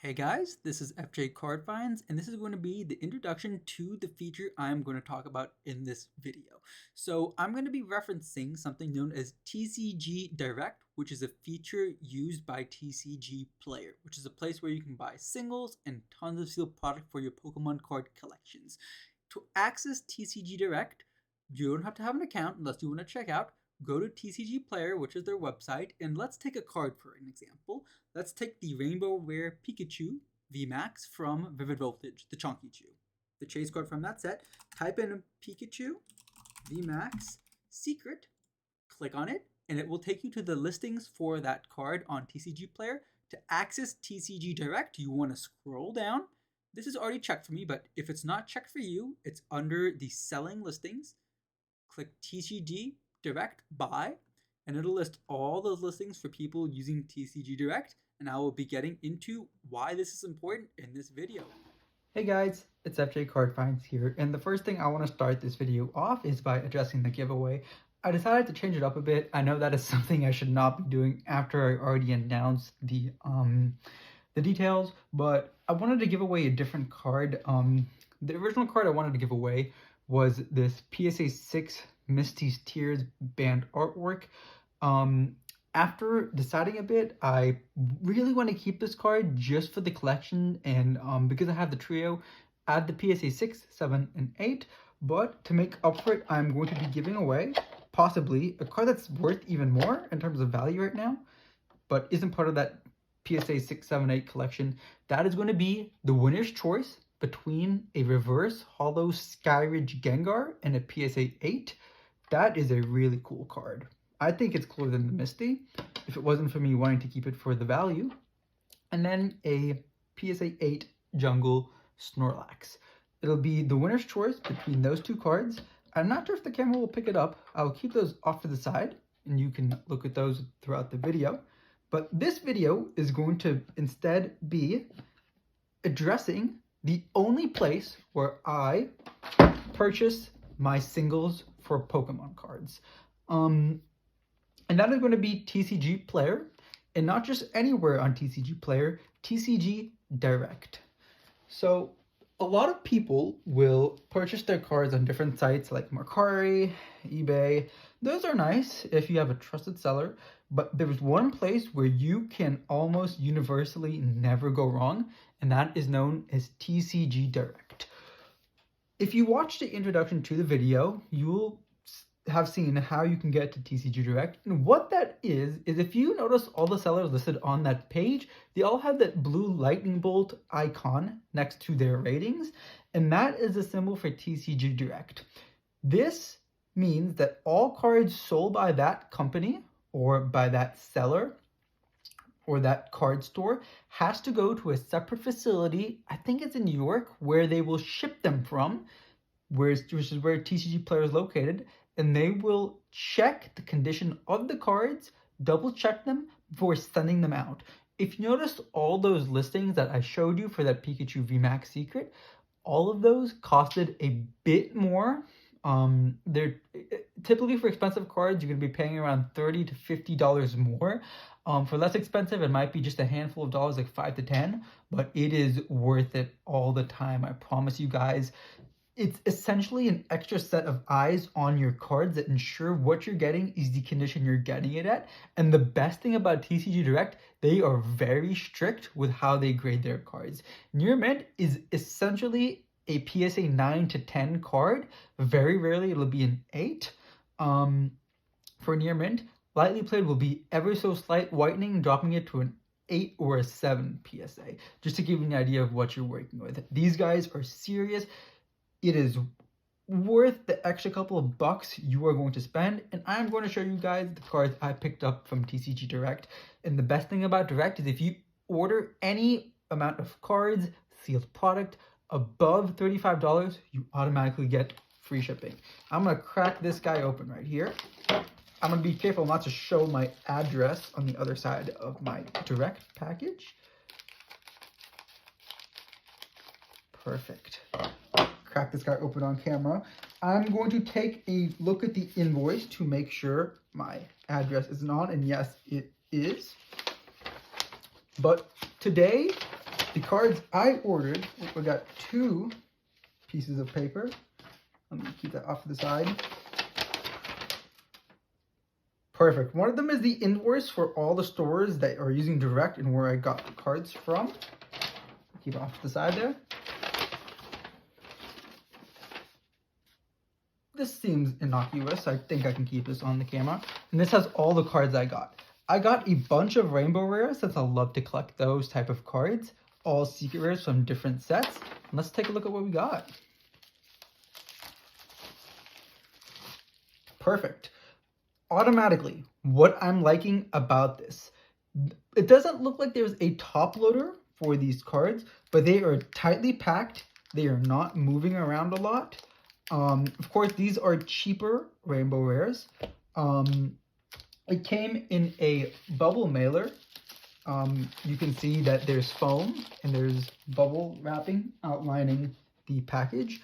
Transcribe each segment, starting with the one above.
Hey guys, this is FJ Card Finds, and this is going to be the introduction to the feature I'm going to talk about in this video. So I'm going to be referencing something known as TCGdirect, which is a feature used by TCG Player, which is a place where you can buy singles and tons of sealed product for your Pokemon card collections. To access TCGdirect, you don't have to have an account unless you want to check out. Go to TCG Player, which is their website, and let's take a card for an example. Let's take the Rainbow Rare Pikachu VMAX from Vivid Voltage, the Chunky Chew. The chase card from that set. Type in Pikachu VMAX Secret, click on it, and it will take you to the listings for that card on TCG Player. To access TCGdirect, you want to scroll down. This is already checked for me, but if it's not checked for you, it's under the selling listings. Click TCGdirect Buy, and it'll list all those listings for people using TCGdirect, and I will be getting into why this is important in this video. Hey guys, it's FJ Card Finds here, and the first thing I want to start this video off is by addressing the giveaway. I decided to change it up a bit. I know that is something I should not be doing after I already announced the details, but I wanted to give away a different card. The original card I wanted to give away was this PSA 6 Misty's Tears band artwork. After deciding a bit, I really want to keep this card just for the collection, and because I have the trio, add the PSA 6, 7, and 8, but to make up for it, I'm going to be giving away, possibly, a card that's worth even more in terms of value right now, but isn't part of that PSA 6, 7, 8 collection. That is going to be the winner's choice between a reverse holo Skyridge Gengar and a PSA 8. That is a really cool card. I think it's cooler than the Misty, if it wasn't for me wanting to keep it for the value. And then a PSA 8 Jungle Snorlax. It'll be the winner's choice between those two cards. I'm not sure if the camera will pick it up. I'll keep those off to the side, and you can look at those throughout the video. But this video is going to instead be addressing the only place where I purchase my singles for Pokemon cards. And that is going to be TCG Player, and not just anywhere on TCG Player, TCGdirect. So a lot of people will purchase their cards on different sites like Mercari, eBay. Those are nice if you have a trusted seller, but there's one place where you can almost universally never go wrong, and that is known as TCGdirect. If you watched the introduction to the video, you will have seen how you can get to TCGdirect, and what that is if you notice all the sellers listed on that page, they all have that blue lightning bolt icon next to their ratings, and that is a symbol for TCGdirect. This means that all cards sold by that company or by that seller or that card store has to go to a separate facility, I think it's in New York, where they will ship them from, which is where TCG Player is located, and they will check the condition of the cards, double check them before sending them out. If you notice all those listings that I showed you for that Pikachu VMAX Secret, all of those costed a bit more. They're typically, for expensive cards, you're going to be paying around $30 to $50 more. For less expensive, it might be just a handful of dollars, like 5 to 10, but it is worth it all the time. I promise you guys. It's essentially an extra set of eyes on your cards that ensure what you're getting is the condition you're getting it at. And the best thing about TCGdirect, they are very strict with how they grade their cards. Near Mint is essentially a PSA 9 to 10 card. Very rarely it'll be an 8. For Near Mint, lightly played will be ever so slight whitening, dropping it to an 8 or a 7 PSA, just to give you an idea of what you're working with. These guys are serious. It is worth the extra couple of bucks you are going to spend, and I'm going to show you guys the cards I picked up from TCGdirect. And the best thing about Direct is if you order any amount of cards, sealed product, above $35, you automatically get free shipping. I'm going to crack this guy open right here. I'm going to be careful not to show my address on the other side of my Direct package. Perfect. Crack this guy open on camera. I'm going to take a look at the invoice to make sure my address isn't on, and yes, it is. But today, the cards I ordered, we got 2 pieces of paper. Let me keep that off to the side. Perfect. One of them is the invoice for all the stores that are using Direct and where I got the cards from. Keep it off to the side there. This seems innocuous. I think I can keep this on the camera. And this has all the cards I got. I got a bunch of rainbow rares since I love to collect those type of cards. All secret rares from different sets. And let's take a look at what we got. Perfect. Automatically, what I'm liking about this, it doesn't look like there's a top loader for these cards, but they are tightly packed. They are not moving around a lot. Of course, these are cheaper rainbow rares. It came in a bubble mailer. You can see that there's foam and there's bubble wrapping outlining the package.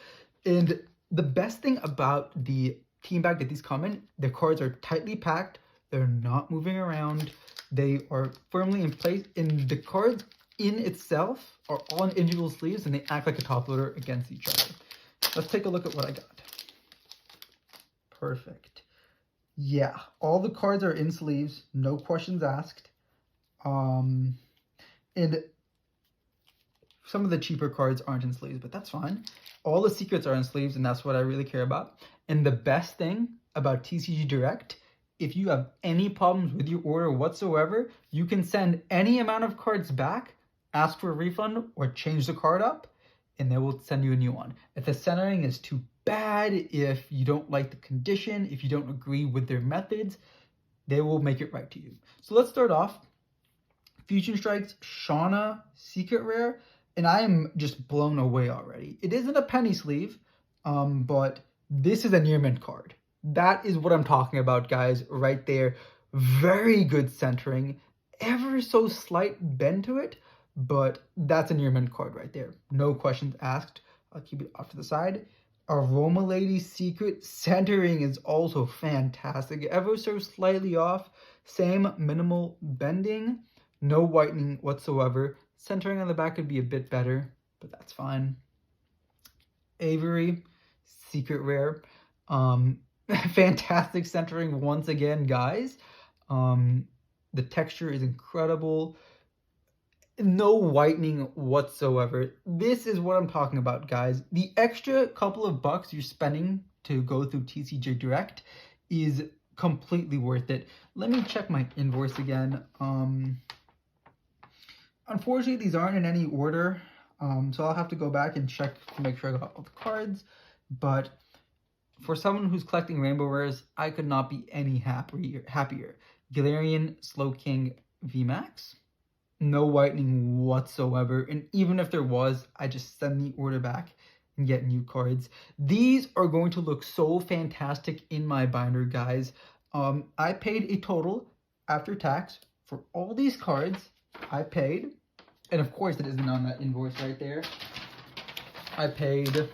And the best thing about the team bag that these come in, the cards are tightly packed. They're not moving around. They are firmly in place. And the cards in itself are all in individual sleeves and they act like a top loader against each other. Let's take a look at what I got. Perfect. Yeah, all the cards are in sleeves, no questions asked. And some of the cheaper cards aren't in sleeves, but that's fine. All the secrets are in sleeves, and that's what I really care about. And the best thing about TCGdirect, if you have any problems with your order whatsoever, you can send any amount of cards back, ask for a refund, or change the card up, and they will send you a new one. If the centering is too bad, if you don't like the condition, if you don't agree with their methods, they will make it right to you. So let's start off. Fusion Strikes Shauna Secret Rare, and I am just blown away already. It isn't a penny sleeve, but this is a near mint card. That is what I'm talking about, guys, right there. Very good centering, ever so slight bend to it, but that's a near mint card right there. No questions asked. I'll keep it off to the side. Aroma Lady Secret centering is also fantastic. Ever so slightly off. Same minimal bending. No whitening whatsoever. Centering on the back could be a bit better, but that's fine. Avery Secret Rare. Fantastic centering once again, guys. The texture is incredible. No whitening whatsoever. This is what I'm talking about, guys. The extra couple of bucks you're spending to go through TCGdirect is completely worth it. Let me check my invoice again. Unfortunately, these aren't in any order, so I'll have to go back and check to make sure I got all the cards. But for someone who's collecting rainbow rares, I could not be any happier. Galarian Slowking VMAX. No whitening whatsoever, and even if there was, I just send the order back and get new cards. These are going to look so fantastic in my binder, guys. I paid a total after tax for all these cards. I paid, and of course it isn't on that invoice right there, I paid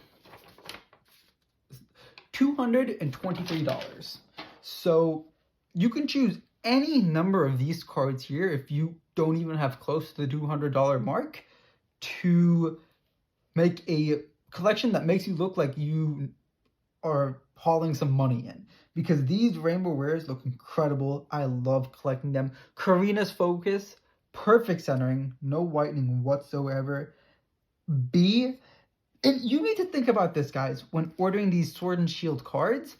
$223. So you can choose any number of these cards here if you don't even have close to the $200 mark to make a collection that makes you look like you are hauling some money in, because these rainbow rares look incredible. I love collecting them. Karina's Focus, perfect centering, no whitening whatsoever. B, and you need to think about this, guys, when ordering these Sword and Shield cards.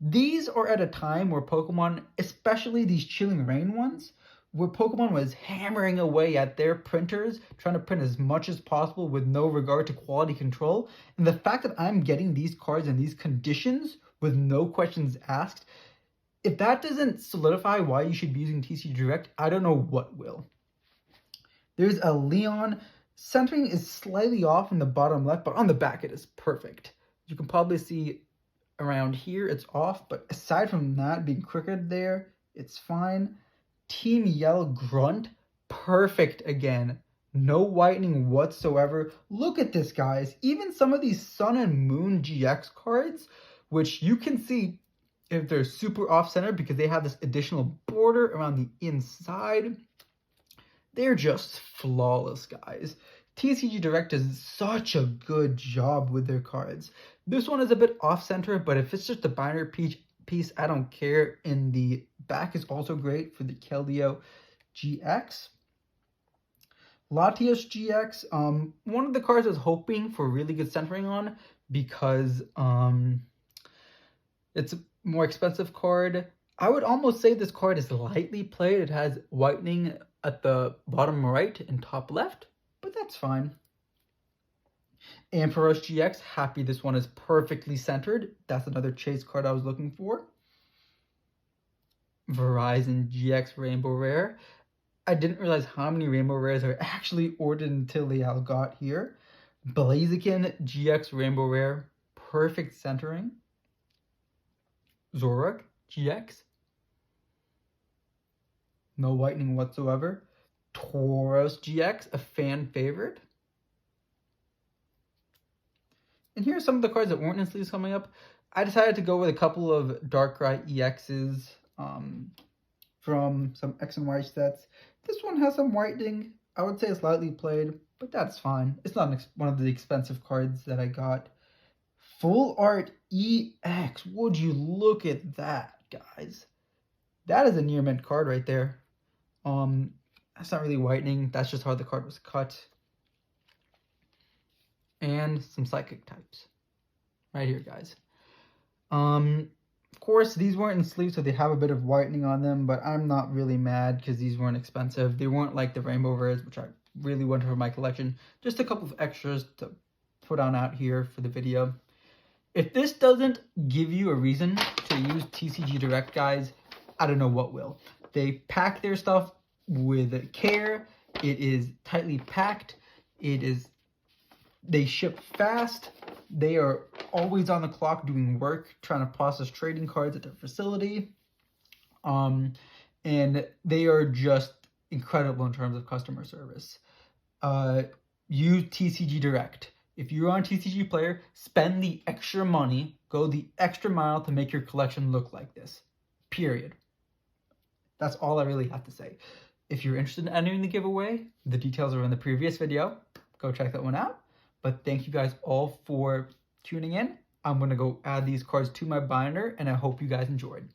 These are at a time where Pokemon, especially these Chilling Reign ones, where Pokemon was hammering away at their printers, trying to print as much as possible with no regard to quality control. And the fact that I'm getting these cards in these conditions with no questions asked, if that doesn't solidify why you should be using TCGdirect, I don't know what will. There's a Leon. Centering is slightly off in the bottom left, but on the back it is perfect. You can probably see around here it's off, but aside from that being crooked there, it's fine. Team Yell Grunt, perfect again. No whitening whatsoever. Look at this, guys. Even some of these Sun and Moon GX cards, which you can see if they're super off-center because they have this additional border around the inside. They're just flawless, guys. TCGdirect does such a good job with their cards. This one is a bit off-center, but if it's just a binder piece, I don't care. And the back is also great for the Keldeo GX. Latios GX, one of the cards I was hoping for really good centering on because it's a more expensive card. I would almost say this card is lightly played. It has whitening at the bottom right and top left, but that's fine. Ampharos GX, happy this one is perfectly centered. That's another chase card I was looking for. Verizon GX Rainbow Rare. I didn't realize how many Rainbow Rares are actually ordered until they all got here. Blaziken GX Rainbow Rare, perfect centering. Zorak GX, no whitening whatsoever. Tauros GX, a fan favorite. And here's some of the cards that weren't in sleeves coming up. I decided to go with a couple of Darkrai EXs from some X and Y sets. This one has some whitening. I would say it's lightly played, but that's fine. It's not one of the expensive cards that I got. Full Art EX. Would you look at that, guys? That is a near mint card right there. That's not really whitening. That's just how the card was cut. And some psychic types. Right here, guys. Of course, these weren't in sleeves, so they have a bit of whitening on them, but I'm not really mad because these weren't expensive. They weren't like the Rainbow Rares, which I really wanted for my collection. Just a couple of extras to put on out here for the video. If this doesn't give you a reason to use TCGdirect, guys, I don't know what will. They pack their stuff with care. It is tightly packed. They ship fast. They are always on the clock doing work, trying to process trading cards at their facility. And they are just incredible in terms of customer service. Use TCGdirect. If you're on TCG Player, spend the extra money, go the extra mile to make your collection look like this. Period. That's all I really have to say. If you're interested in entering the giveaway, the details are in the previous video. Go check that one out. But thank you guys all for tuning in. I'm going to go add these cards to my binder, and I hope you guys enjoyed.